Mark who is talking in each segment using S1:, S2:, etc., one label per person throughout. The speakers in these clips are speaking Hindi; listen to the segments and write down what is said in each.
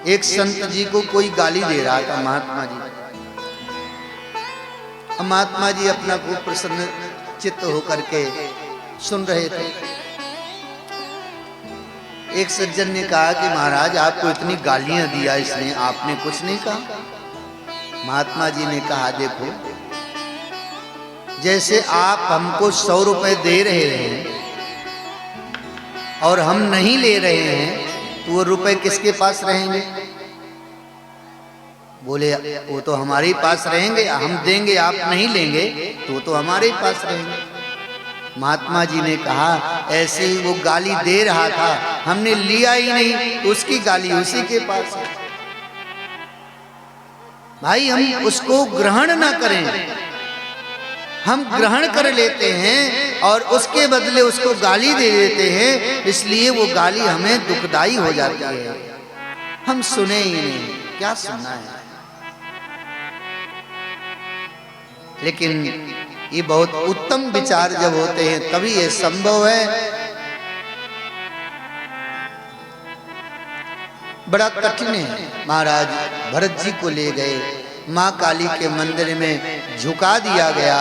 S1: एक संत जी को कोई गाली दे रहा था, महात्मा जी। महात्मा जी अपना खूब प्रसन्न चित्त होकर के सुन रहे थे। एक सज्जन ने कहा कि महाराज आपको इतनी गालियां दिया इसने, आपने कुछ नहीं कहा। महात्मा जी ने कहा देखो, जैसे आप हमको 100 रुपए दे रहे हैं और हम नहीं ले रहे हैं, तो वो रुपए किसके पास रहेंगे? बोले वो तो हमारे पास रहेंगे, हम देंगे आप नहीं लेंगे तो वो तो हमारे पास रहेंगे। महात्मा जी ने कहा ऐसे ही वो गाली दे रहा था, हमने लिया ही नहीं, उसकी गाली उसी के पास है। भाई हम उसको ग्रहण ना करें, हम ग्रहण कर लेते हैं और उसके बदले उसको गाली दे देते हैं, इसलिए वो गाली हमें दुखदाई हो जाती है। हम सुने ही नहीं, क्या सुनना है। लेकिन ये बहुत उत्तम विचार जब होते हैं तभी ये संभव है। बड़ा कठिन है। महाराज भरत जी को ले गए, माँ काली के मंदिर में झुका दिया गया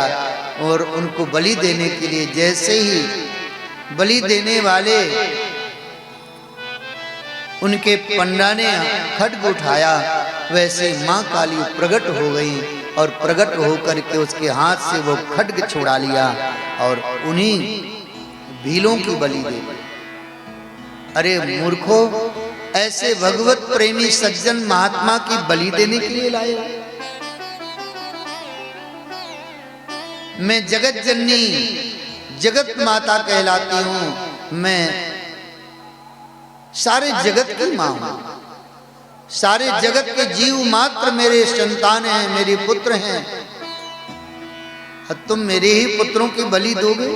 S1: और उनको बलि देने के लिए, जैसे ही बलि देने वाले उनके पंडा ने खड्ग उठाया, वैसे माँ काली प्रकट हो गई और प्रकट होकर के उसके हाथ से वो खड्ग छुड़ा लिया और उन्हीं भीलों की बलि दे दी। अरे मूर्खो, ऐसे भगवत प्रेमी सज्जन महात्मा की बलि देने के लिए लाए। मैं जगत जननी जगत माता कहलाती हूं, मैं सारे जगत की मां हूं, सारे जगत के जीव मात्र मेरे संतान हैं, मेरे पुत्र हैं, तुम मेरे ही पुत्रों की बलि दोगे?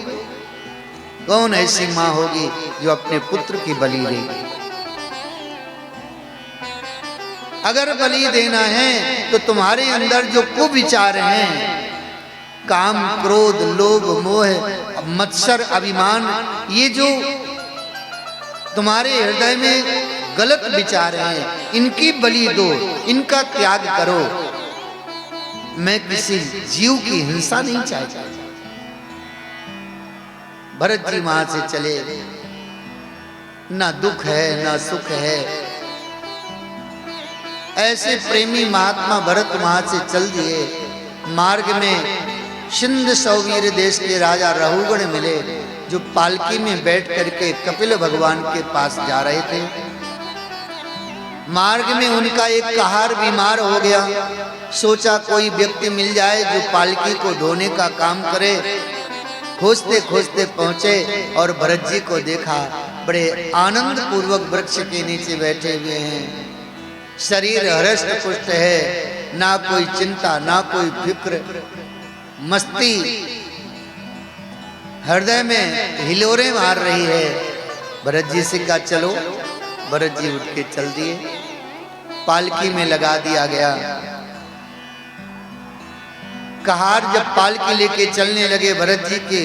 S1: कौन ऐसी मां होगी जो अपने पुत्र की बलि देगी? अगर बलि देना है तो तुम्हारे अंदर जो कुविचार हैं, काम क्रोध लोभ मोह मत्सर अभिमान, ये जो तुम्हारे हृदय में गलत विचार हैं, इनकी बलि दो, इनका त्याग करो। मैं किसी जीव की हिंसा नहीं चाहता। भरत जी वहां से चले, ना दुख है ना सुख है। ऐसे प्रेमी महात्मा भरत वहां से चल दिए। मार्ग में सिंध सौवीर देश के राजा रहुगण मिले, जो पालकी में बैठ करके कपिल भगवान के पास जा रहे थे। मार्ग में उनका एक कहार बीमार हो गया। सोचा कोई व्यक्ति मिल जाए जो पालकी को ढोने का काम करे। खोजते खोजते पहुंचे और भरत जी को देखा, बड़े आनंद पूर्वक वृक्ष के नीचे बैठे हुए हैं। शरीर हृष्ट पुष्ट है, ना कोई चिंता ना कोई फिक्र, मस्ती हृदय में हिलोरे मार रही है। भरत जी से कहा चलो। भरत जी उठ के चल दिए, पालकी में लगा दिया गया। कहार जब पालकी लेके चलने लगे, भरत जी के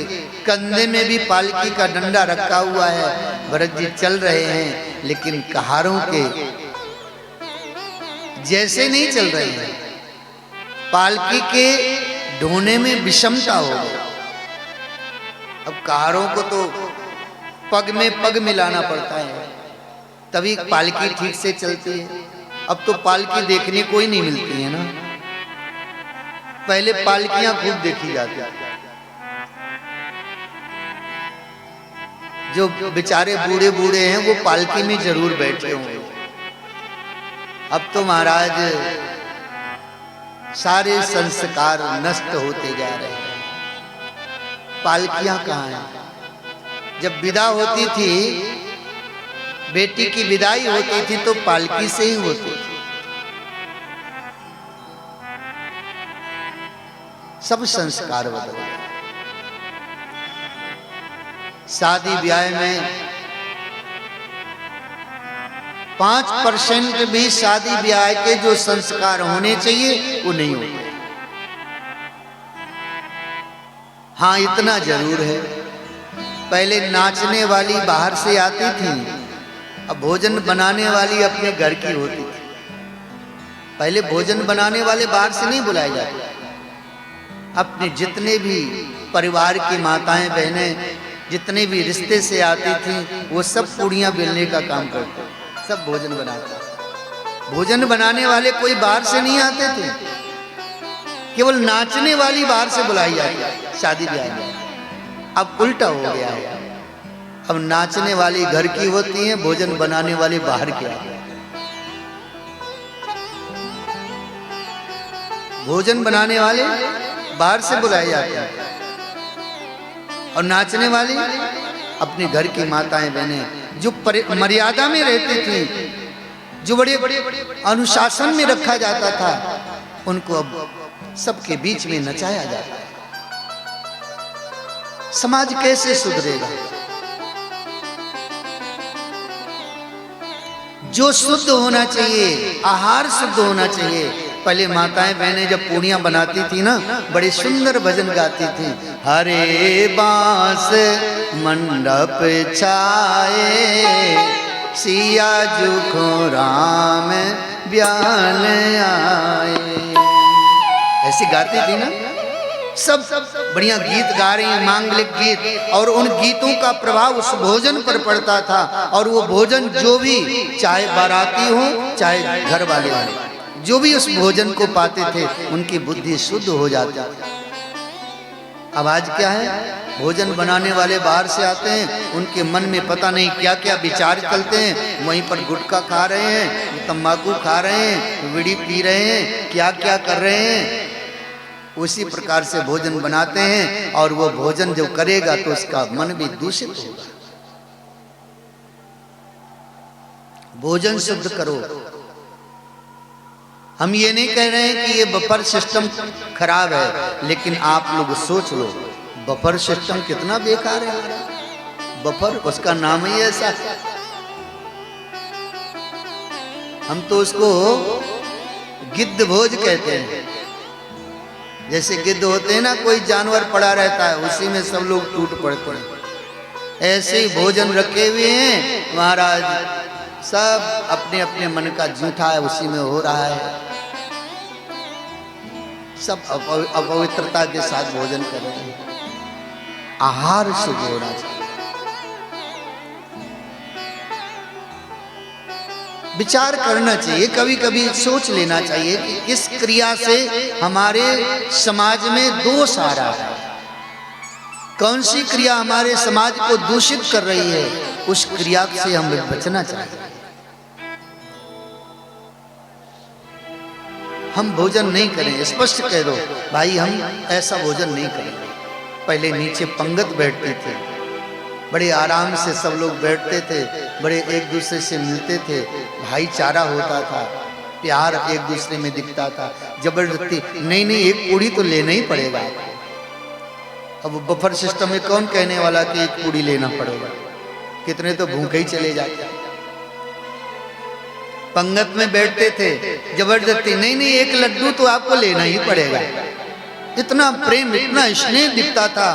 S1: कंधे में भी पालकी का डंडा रखा हुआ है। भरत जी चल रहे हैं, लेकिन कहारों के जैसे नहीं चल रहे हैं। पालकी के ढोने में विषमता हो गई। अब कहारों को तो पग में पग मिलाना पड़ता है, तभी पालकी ठीक से चलती है। अब तो पालकी देखने को ही नहीं मिलती है ना। पहले पालकियां खूब देखी जाती थी। जो बेचारे बूढ़े बूढ़े हैं वो पालकी में जरूर बैठे होंगे। अब तो महाराज सारे संस्कार नष्ट होते जा रहे हैं। पालकियां कहाँ हैं? जब विदा होती थी, बेटी की विदाई होती थी तो पालकी से ही होती थी। सब संस्कार बदल गए। शादी ब्याह में 5% भी शादी ब्याह के जो संस्कार होने चाहिए वो नहीं होते। हाँ, इतना जरूर है, पहले नाचने वाली बाहर से आती थी, अब भोजन बनाने वाली अपने घर की होती थी। पहले भोजन बनाने वाले बाहर से नहीं बुलाए जाते, अपने जितने भी परिवार की माताएं बहनें जितने भी रिश्ते से आती थी वो सब पूड़ियाँ बेलने का काम करते, सब भोजन बनाते। भोजन बनाने वाले कोई बाहर से नहीं आते थे, केवल नाचने वाली बाहर से बुलाई जाती शादी ब्याह में। अब उल्टा हो गया है, अब नाचने वाली घर की होती है, भोजन बनाने वाले बाहर के आते हैं। भोजन बनाने वाले बाहर से बुलाए जाते हैं और नाचने वाली अपने घर की माताएं बहनें जो मर्यादा में रहती थी, जो बड़े अनुशासन में रखा जाता था, उनको अब सबके बीच में नचाया जाता है। समाज कैसे सुधरेगा? जो शुद्ध होना चाहिए, आहार शुद्ध होना चाहिए। पहले माताएं बहनें जब पूड़ियाँ बनाती थी ना, बड़े सुंदर भजन गाती थी। हरे बांस मंडप छाए, सिया जुखो राम ब्यान आए, ऐसी गाती थी ना। सब बढ़िया गीत गा रही हैं, मांगलिक गीत, और उन गीतों का प्रभाव उस भोजन पर पड़ता था। और वो भोजन जो भी, चाहे बाराती हो चाहे घर वाले हो, जो भी उस भोजन को पाते थे उनकी बुद्धि शुद्ध हो जाती। अब आज क्या है, भोजन बनाने वाले बाहर से आते हैं, उनके मन में पता नहीं क्या क्या विचार चलते हैं, वहीं पर गुटखा खा रहे हैं, तंबाकू खा रहे हैं, बीड़ी पी रहे हैं, क्या क्या कर रहे हैं। उसी प्रकार से भोजन बनाते हैं और वो भोजन जो करेगा तो उसका मन भी दूषित होगा। भोजन शुद्ध करो। हम ये नहीं कह रहे हैं कि ये बफर सिस्टम खराब है, लेकिन आप लोग सोच लो बफर सिस्टम कितना बेकार है। बफर, उसका नाम ही ऐसा, हम तो उसको गिद्ध भोज कहते हैं। जैसे गिद्ध होते हैं ना, कोई जानवर पड़ा रहता है उसी में सब लोग टूट पड़ते हैं, ऐसे ही भोजन रखे हुए हैं महाराज, सब अपने अपने मन का जूठा है उसी में हो रहा है, सब अपवित्रता के साथ भोजन कर रहे हैं। आहार शुद्ध होना चाहिए। विचार करना चाहिए, कभी कभी सोच लेना चाहिए कि किस क्रिया से हमारे समाज में दोष आ रहा है, कौन सी क्रिया हमारे समाज को दूषित कर रही है, उस क्रिया से हमें बचना चाहिए। हम भोजन नहीं करें, स्पष्ट कह दो भाई हम ऐसा भोजन नहीं करेंगे। पहले नीचे पंगत बैठते थे, बड़े आराम से सब लोग बैठते थे, बड़े एक दूसरे से मिलते थे, भाईचारा होता था, प्यार एक दूसरे में दिखता था। जबरदस्ती नहीं नहीं एक पूड़ी तो लेना ही पड़ेगा। अब बफर सिस्टम में कौन कहने वाला कि एक पूड़ी लेना पड़ेगा, कितने तो भूखे ही चले जाते। पंगत में बैठते थे, जबरदस्ती नहीं नहीं एक लड्डू तो आपको लेना ही पड़ेगा। इतना प्रेम, इतना स्नेह दिखता था।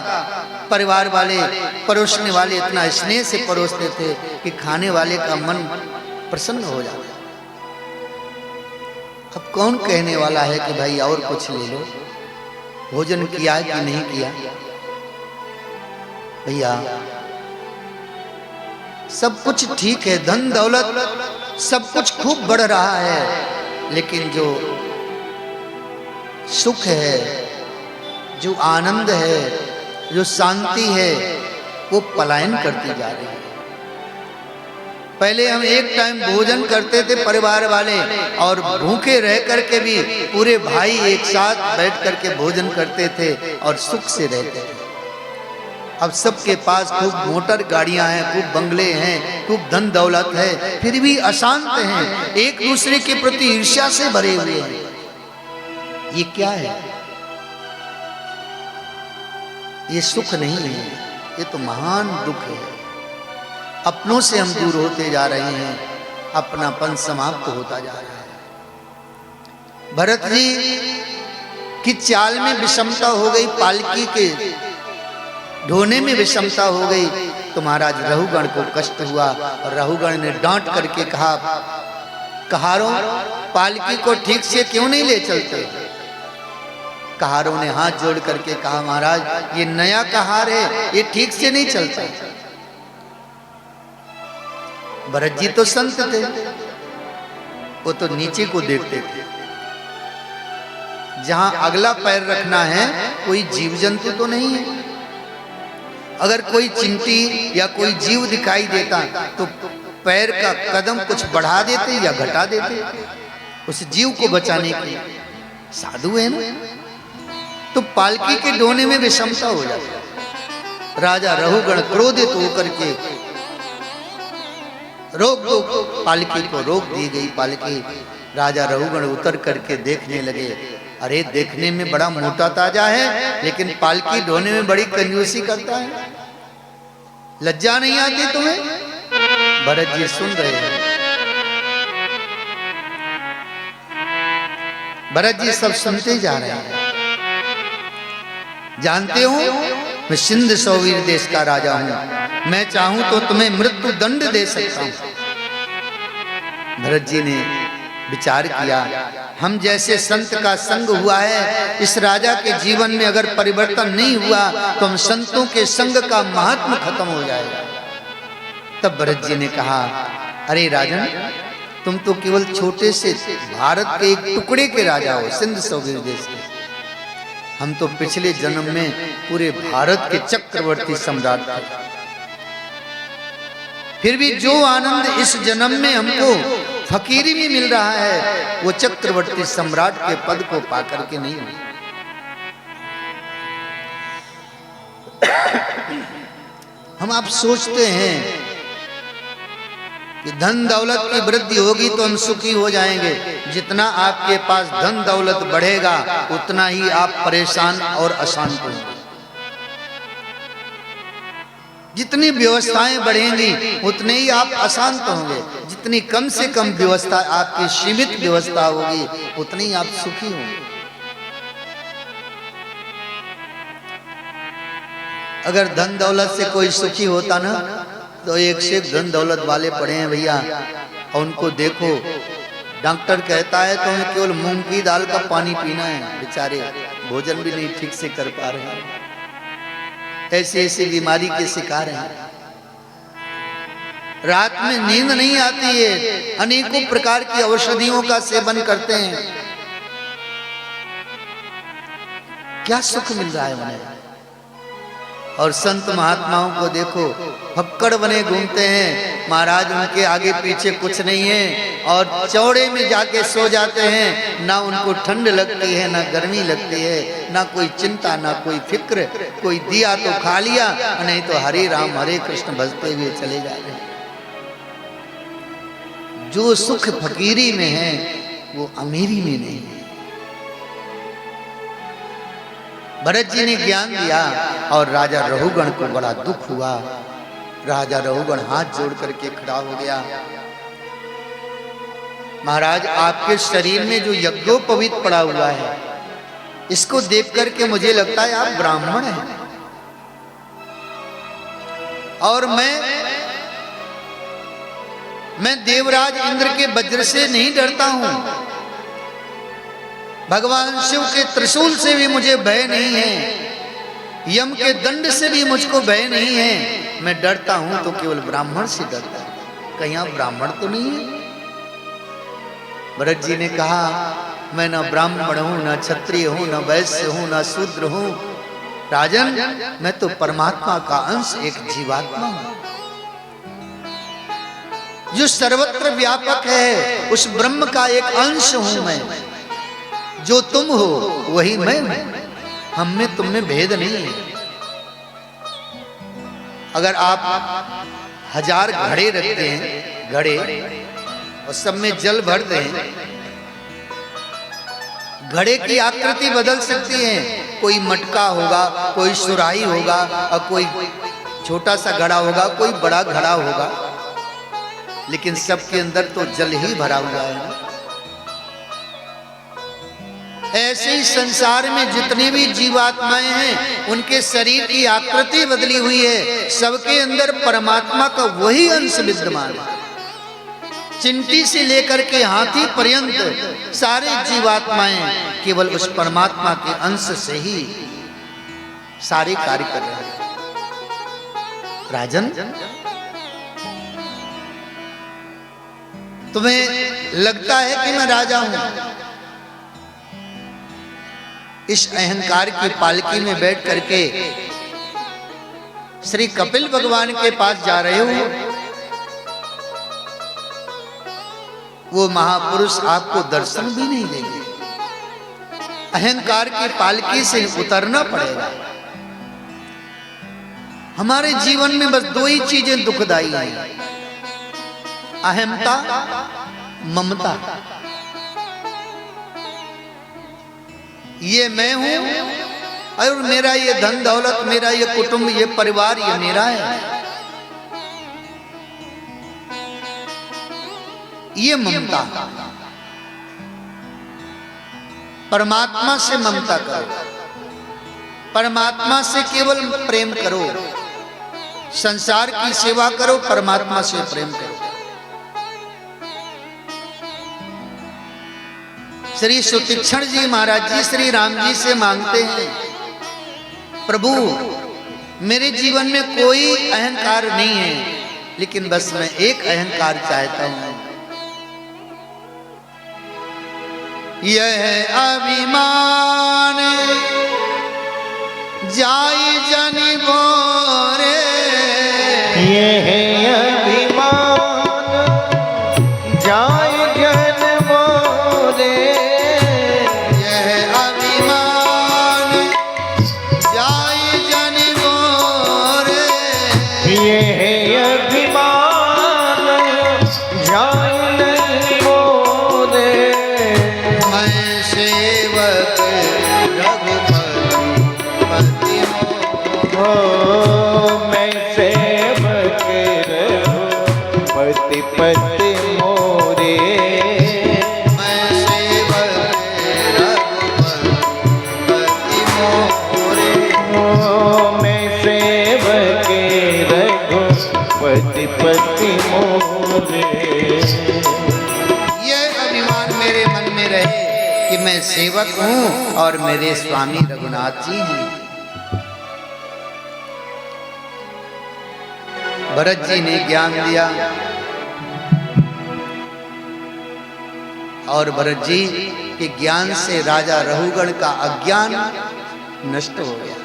S1: परिवार वाले, परोसने वाले इतना स्नेह से परोसते थे कि खाने वाले का मन प्रसन्न हो जाता। अब कौन कहने वाला है कि भाई और कुछ ले लो, भोजन किया कि नहीं किया। भैया सब कुछ ठीक है, धन दौलत सब कुछ खूब बढ़ रहा है, लेकिन जो सुख है, जो आनंद है, जो शांति है, वो पलायन करती जा रही है। पहले हम एक टाइम भोजन करते थे परिवार वाले, और भूखे रह करके भी पूरे भाई एक साथ बैठ करके भोजन करते थे और सुख से रहते थे। अब सबके पास खूब मोटर गाड़ियां हैं, खूब बंगले हैं, खूब धन दौलत है, फिर भी अशांत हैं, एक दूसरे के प्रति ईर्ष्या से भरे हुए हैं। ये क्या है? ये सुख नहीं है, ये तो महान दुख है। अपनों से हम दूर होते जा रहे हैं, अपनापन समाप्त होता जा रहा है। भरत जी की चाल में विषमता हो गई, पालकी के ढोने में विषमता हो गई, तो महाराज रहुगण को कष्ट हुआ और रहुगण ने डांट करके कहा कहारों पालकी को ठीक से क्यों नहीं ले चलते? कहारों ने हाथ जोड़ करके कहा, महाराज ये नया कहार है, ये ठीक से नहीं चलता। भरत जी तो संत थे, वो तो नीचे को देखते थे। जहां अगला पैर रखना है कोई जीव जंतु तो नहीं है। अगर कोई चिंटी या कोई जीव दिखाई देता तो पैर का कदम कुछ बढ़ा देते या घटा देते उस जीव को बचाने के लिए। साधु है ना, तो पालकी के डोने में विषमता हो जाती। राजा रहुगण क्रोधित होकर के रोक दो, पालकी को रोक दी गई। पालकी राजा रहुगण उतर करके देखने लगे, अरे देखने में बड़ा मोटा ताजा है लेकिन पालकी ढोने में बड़ी कंजूसी करता है, लज्जा नहीं आती तुम्हें? भरत जी सुन रहे हैं, भरत जी सब सुनते जा रहे हैं। जानते हो मैं सिंध सौवीर देश का राजा हूं, मैं चाहूं तो तुम्हें मृत्यु दंड दे सकता हूं। भरत जी ने विचार किया, हम जैसे संत का संग हुआ है, इस राजा के जीवन में अगर परिवर्तन नहीं हुआ तो हम संतों के संग का महात्म खत्म हो जाएगा। तब भरत जी ने कहा, अरे राजन, तुम तो केवल छोटे से भारत के एक टुकड़े के राजा हो, सिंध सौवीर देश के। हम तो पिछले जन्म में पूरे भारत के चक्रवर्ती सम्राट थे। फिर भी जो आनंद इस जन्म में हमको फकीरी में मिल रहा है वो चक्रवर्ती सम्राट के पद को पाकर के नहीं मिला। हम आप सोचते हैं कि धन दौलत की वृद्धि होगी तो हम सुखी हो जाएंगे। जितना आपके पास धन दौलत बढ़ेगा उतना ही आप परेशान और अशांत होंगे। जितनी व्यवस्थाएं बढ़ेंगी उतने ही आप अशांत होंगे। जितनी कम से कम व्यवस्था आपकी सीमित व्यवस्था होगी उतनी ही आप सुखी होंगे। अगर धन दौलत से कोई सुखी होता ना तो एक से एक धन दौलत वाले पड़े हैं भैया, और उनको देखो, डॉक्टर कहता है तो उन्हें केवल मूंग की दाल का पानी पीना है, बेचारे भोजन भी नहीं ठीक से कर पा रहे हैं, ऐसी ऐसी बीमारी के शिकार हैं। रात में नींद नहीं आती है, अनेकों प्रकार की औषधियों का सेवन करते हैं, क्या सुख मिल रहा है उन्हें? और संत महात्माओं को देखो, फक्कड़ बने घूमते हैं, महाराज उनके आगे पीछे कुछ नहीं है और चौड़े में जाके सो जाते हैं। ना उनको ठंड लगती है ना गर्मी लगती है, ना कोई चिंता ना कोई फिक्र। कोई दिया तो खा लिया, नहीं तो हरे राम हरे कृष्ण भजते हुए चले जा रहे हैं। जो सुख फकीरी में है वो अमीरी में नहीं है। भरत जी ने ज्ञान दिया और राजा रहुगण को बड़ा दुख हुआ। राजा रहुगण हाथ जोड़ करके खड़ा हो गया, महाराज आपके शरीर में जो यज्ञोपवीत पड़ा हुआ है इसको देख करके मुझे लगता है आप ब्राह्मण हैं, और मैं देवराज इंद्र के वज्र से नहीं डरता हूं, भगवान शिव के त्रिशूल से भी मुझे भय नहीं है, यम के दंड से भी मुझको भय नहीं है। मैं डरता हूं तो केवल ब्राह्मण से डरता हूं। कहीं आप ब्राह्मण तो नहीं है? भरत जी ने कहा, मैं न ब्राह्मण हूं, न क्षत्रिय हूं, न वैश्य हूं, न शूद्र हूं। राजन, मैं तो परमात्मा का अंश, एक जीवात्मा हूं जो सर्वत्र व्यापक है। उस ब्रह्म का एक अंश हूं मैं। जो तुम हो वही मैं हूं, हम में तुम में भेद नहीं है। अगर आप 1000 घड़े रखते हैं, घड़े, और सब में जल भर दें, घड़े की आकृति बदल सकती है। कोई मटका होगा, कोई सुराही होगा, और कोई छोटा सा घड़ा होगा, कोई बड़ा घड़ा होगा, लेकिन सबके अंदर तो जल ही भरा हुआ है ना। ऐसे ही संसार में जितनी भी जीवात्माएं हैं उनके शरीर की आकृति बदली हुई है, सबके अंदर परमात्मा का वही अंश विद्यमान है। चिंटी से लेकर के हाथी पर्यंत सारे जीवात्माएं केवल उस परमात्मा के अंश से ही सारे कार्य कर रहे हैं। राजन, तुम्हें लगता है कि मैं राजा हूं, इस अहंकार की पालकी में बैठ करके श्री कपिल भगवान के पास जा रहे हो। वो महापुरुष आपको दर्शन भी नहीं देंगे। अहंकार की पालकी से उतरना पड़ेगा। हमारे जीवन में बस दो ही चीजें दुखदाई हैं, अहमता, ममता। ये मैं हूं और मेरा ये धन दौलत, मेरा ये कुटुंब, ये परिवार, ये मेरा है, ये ममता। परमात्मा से ममता करो, परमात्मा से केवल प्रेम करो, संसार की सेवा करो, परमात्मा से प्रेम करो। श्री सुतीक्षण जी महाराज जी श्री राम जी से मांगते हैं, प्रभु मेरे जीवन में कोई अहंकार नहीं है, लेकिन बस मैं एक अहंकार चाहता हूं। यह अभिमान जाई जनि बोरे,
S2: यह अभिमान जाई जन बोरे,
S1: यह अभिमान जाई जनि बोरे,
S2: यह अभिमान जाई जन बोरे।
S1: मैं सेवक रघुपति
S2: हो मैं सेवक रघुपति पति मोरे,
S1: मैं सेवक रघुपति मोरे।
S2: हो मैं सेवक रघुपति पति मोरे।
S1: ये अभिमान मेरे मन में रहे कि मैं सेवक हूं और मेरे स्वामी रघुनाथ जी हैं। भरत जी ने ज्ञान दिया और भरत जी के ज्ञान से राजा रहुगण का अज्ञान नष्ट हो गया।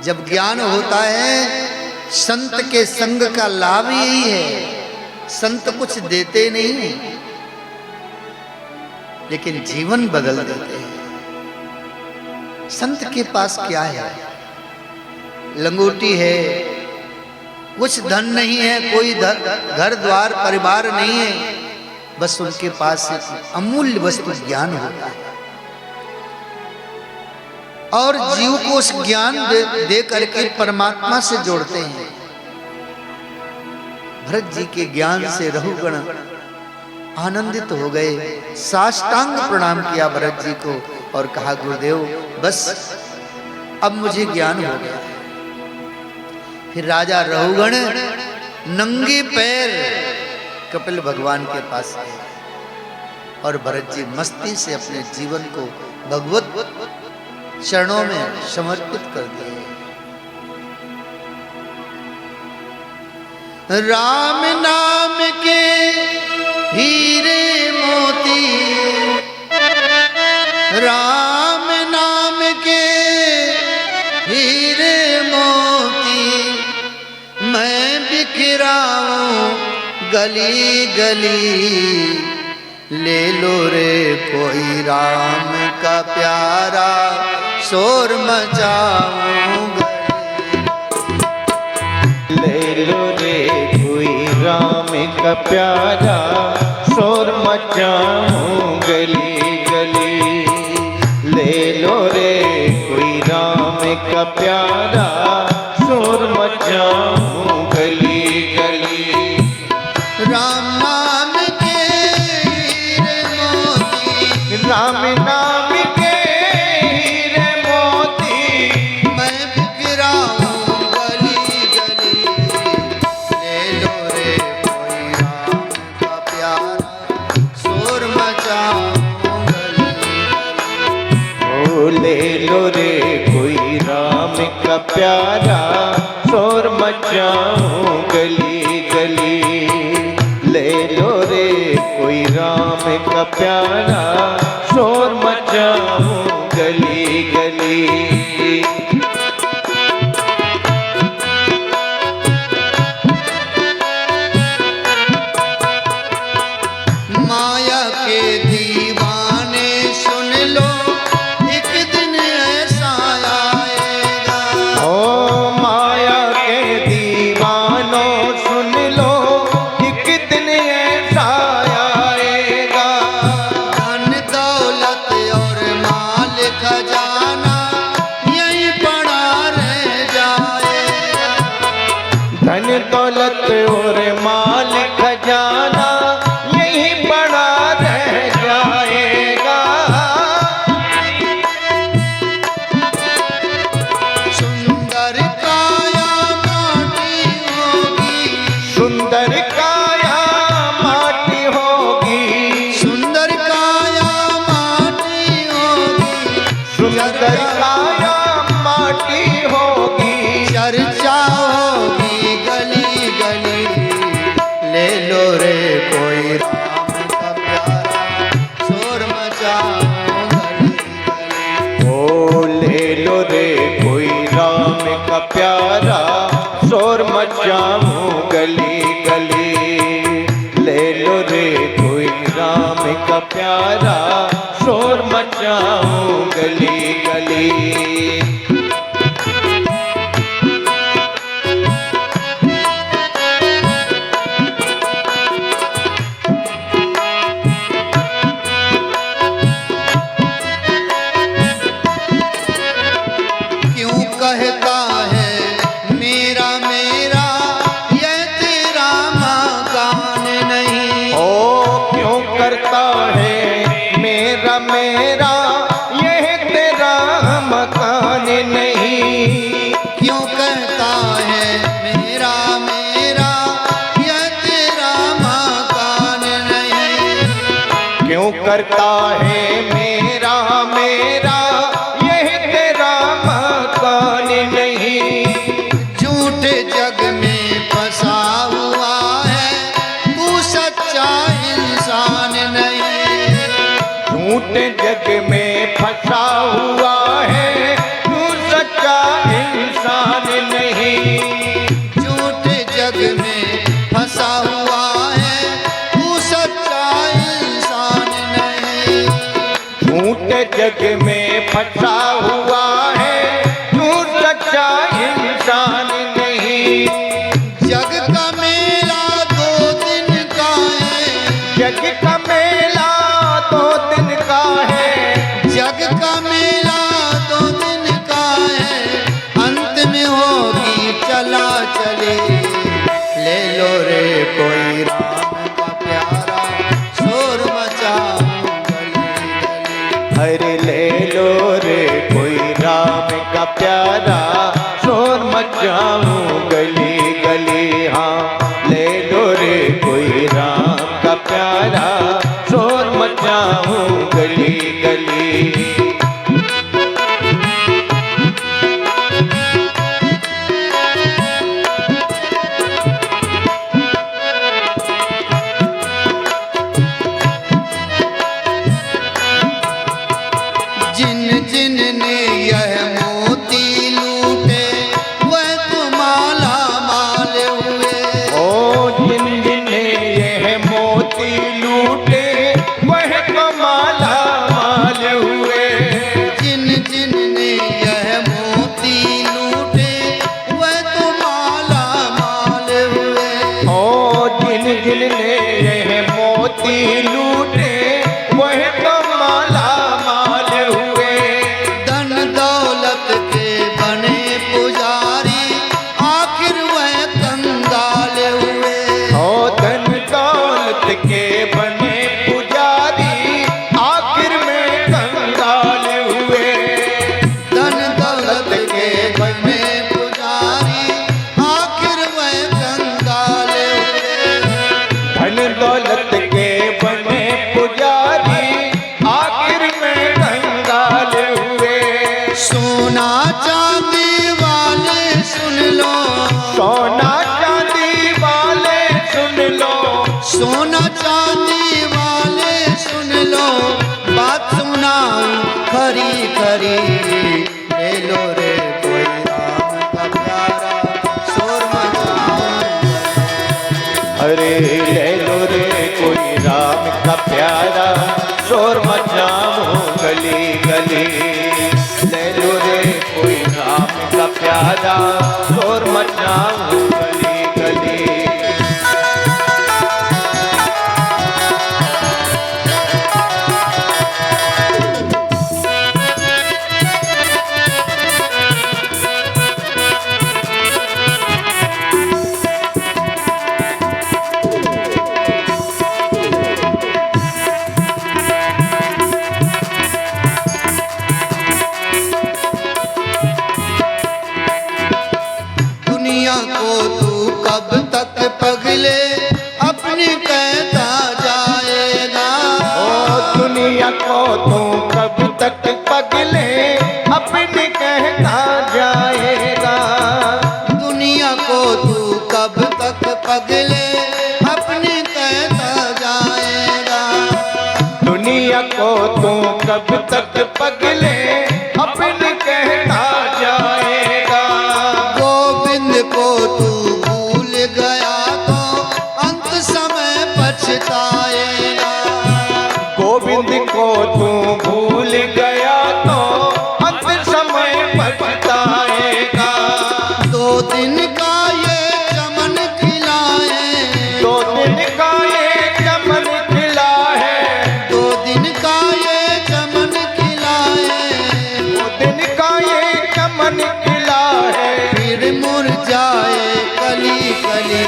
S1: जब ज्ञान होता है, संत के संग का लाभ यही है। संत कुछ देते नहीं हैं, लेकिन जीवन बदल देते हैं। संत के पास क्या है? लंगोटी है, कुछ धन नहीं है, कोई घर द्वार परिवार नहीं है, बस उनके पास एक अमूल्य वस्तु ज्ञान होता है और जीव को उस ज्ञान दे करके परमात्मा से जोड़ते हैं। भरत जी के ज्ञान से रहुगण आनंदित हो गए, साष्टांग प्रणाम किया भरत जी को और कहा, गुरुदेव बस अब मुझे ज्ञान हो गया। फिर राजा रहुगण नंगे पैर कपिल भगवान के पास गए और भरत जी मस्ती से अपने जीवन को भगवत चरणों में समर्पित कर दिए। राम नाम के हीरे मोती, राम नाम के हीरे मोती, मैं बिखराऊं गली गली, ले लो रे कोई राम का प्यारा, शोर मचाऊं गली।
S2: ले लो रे कोई राम का प्यारा, शोर मचाऊं गली गली। ले लो रे कोई राम का प्यारा, शोर मचाऊं गली गली।
S1: राम नाम के हीरे मोती,
S2: राम नाम के हीरे मोती,
S1: मैं बिखराऊं गली गली, ले लो रे कोई राम का
S2: का प्यारा शोर मचाऊं गली गली। ले लो रे कोई राम का प्यारा शोर मचाऊं गली गली।
S1: माया के दीवाने सुन लो, एक दिन ऐसा आएगा।
S2: ओ माया के दीवानों सुन लो, एक दिन ऐसा आएगा।
S1: धन दौलत और माल खजाना यहीं पड़ा रह जाएगा।
S2: धन दौलत और माल खजाना यहीं पड़ा रह जाएगा।
S1: सुंदर काया माटी होगी,
S2: सुंदर काया माटी होगी,
S1: सुंदर काया माटी होगी,
S2: सुंदर काया माटी होगी।
S1: चर्चा होगी गली गली। ले लो रे कोई राम का प्यारा शोर मचाओ गली गली।
S2: ओ ले लो रे कोई राम का प्यारा शोर मचाऊं गली गली। ले लो रे कोई राम का प्यारा शोर मचाऊं गली गली।
S1: क्यों कहता है मेरा मेरा ये तेरा मकान नहीं।
S2: ओ क्यों करता है मेरा मेरा यह तेरा मकान नहीं।
S1: क्यों कहता है मेरा मेरा ये तेरा मकान नहीं।
S2: क्यों करता है मेरा मेरा यह तेरा मकान नहीं।
S1: झूठे जग में फंसा हुआ है, तू सच्चा इंसान नहीं।
S2: झूठे जग में फंसा हुआ है, तू सच्चा इंसान नहीं।
S1: झूठे जग में फंसा हुआ है, तू सच्चा इंसान नहीं।
S2: झूठे जग में फंसा हुआ है, तू सच्चा इंसान नहीं।
S1: जग का मेला 2 दिन का है,
S2: जग का मेला 2 दिन का है।
S1: जग का मेला 2 दिन का है, अंत में होगी चला चले। ले लो रे कोई राम का प्यारा शोर मचाओ गली गली।
S2: अरे ले लो रे कोई राम का प्यारा शोर मचाऊं गली गली। हाँ ले लो रे कोई राम का प्यारा शोर मचाऊं गली गली।
S1: जिन जिन ने यह मोती लूटे वह तो माला माल हुए।
S2: ओ जिन जिन यह मोती लूटे वह तो माला माल हुए।
S1: खरी खरी ले लो रे कोई राम का प्यारा शोर मचाऊं।
S2: अरे ले लो रे कोई राम का प्यारा शोर मचाऊं गली गली। ले लो रे कोई राम का प्यारा शोर मचाऊं गली गली।
S1: दुनिया को तू कब तक पगले अपनी कहता जाएगा।
S2: ओ दुनिया को तू कब तक पगले अपने कहता जाएगा।
S1: दुनिया को तू कब तक पगले अपनी कहता जाएगा।
S2: दुनिया को तू कब तक पगले अपने कहता जाएगा।
S1: गोविंद को तू भूल गया तो अंत समय पछताएगा।
S2: गोविंद को तू भूल गया तो अंत समय पछताएगा।
S1: 2 दिन का ये चमन खिला है।
S2: 2 दिन का ये चमन खिला है।
S1: 2 दिन का ये चमन खिला है।
S2: 2 दिन का ये चमन खिला है।
S1: फिर मुरझाए कली कली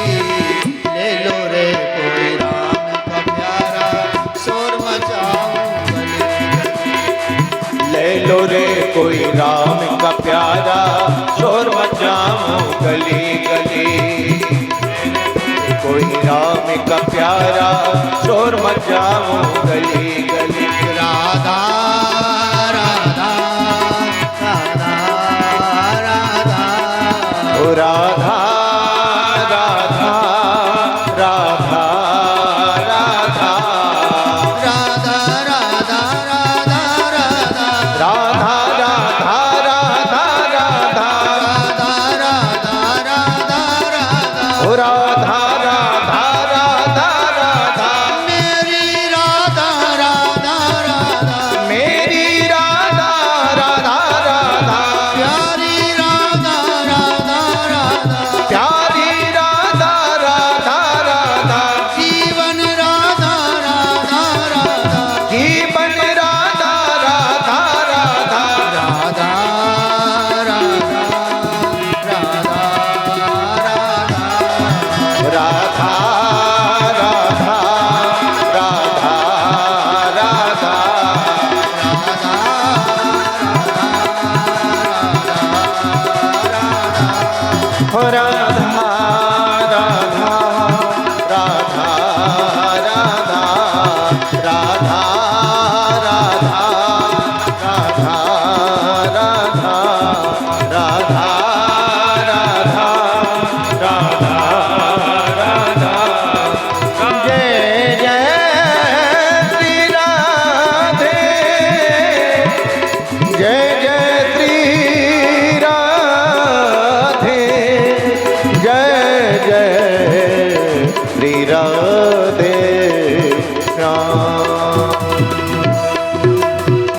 S1: ले लो रे कोई राम का प्यारा शोर मचाऊं गली गली।
S2: ले लो रे कोई राम का प्यारा शोर मचाऊं गली गली। कोई राम का प्यारा शोर मचाऊं गली गली।
S1: राधा राधा राधा राधा
S2: ओ राधा राधा राधा राधा
S1: राधा राधा राधा राधा
S2: राधा राधा राधा राधा
S1: राधा राधा राधा
S2: ओ राधा राधा राधा राधा
S1: मेरी राधा राधा राधा
S2: मेरी राधा राधा राधा
S1: प्यारी राधा राधा राधा
S2: प्यारी राधा राधा राधा
S1: जीवन राधा राधा राधा
S2: जीवन राधा राधा राधा
S1: राधा राधा राधा राधा
S2: राधा राधा राधा राधा हो राधा राधा राधा राधा राधा राधा राधा राधा राधा राधा राधा राधा जय जय श्री राधे जय जय श्री राधे जय जय श्री राधे।